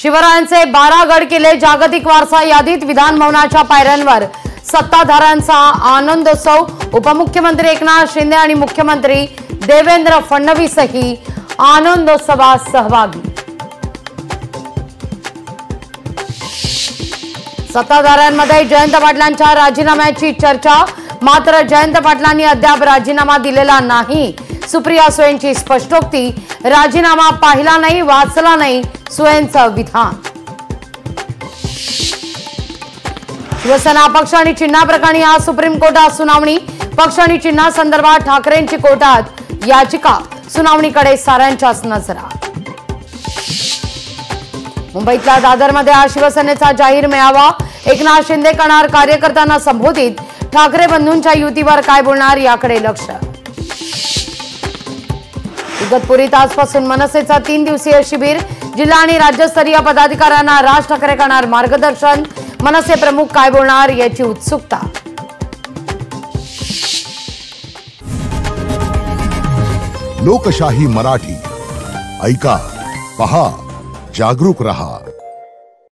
शिवरायांचे 12 गड किल्ले जागतिक वारसा यादीत, विधान भवनाच्या पायऱ्यांवर सत्ताधाऱ्यांचा आनंदोत्सव। उपमुख्यमंत्री एकनाथ शिंदे आणि मुख्यमंत्री देवेंद्र फडणवीसही आनंदोत्सवात सहभागी। सत्ताधाऱ्यांमध्ये जयंत पाटलांच्या राजीनाम्याची चर्चा, मात्र जयंत पाटलांनी अद्याप राजीनामा दिलेला नाही। सुप्रिया सुळेंची स्पष्टोक्ती, राजीनामा पाहिला नाही, वाचला नाही, सुळेंचं विधान। शिवसेना पक्ष आणि चिन्हाप्रकरणी आज सुप्रीम कोर्टात सुनावणी। पक्ष आणि चिन्हासंदर्भात ठाकरेंची कोर्टात याचिका, सुनावणीकडे साऱ्यांच्याच नजरा। मुंबईतल्या दादरमध्ये आज शिवसेनेचा जाहीर मेळावा, एकनाथ शिंदे करणार कार्यकर्त्यांना संबोधित। ठाकरे बंधूंच्या युतीवर काय बोलणार याकडे लक्ष। इगतपुरीत आजपासून मनसेचा 3 दिवसीय शिबिर, जिल्हा आणि राज्यस्तरीय पदाधिकाऱ्यांना राज ठाकरे करणार मार्गदर्शन। मनसे प्रमुख काय बोलणार याची उत्सुकता। लोकशाही मराठी ऐका, पहा, जागरूक रहा।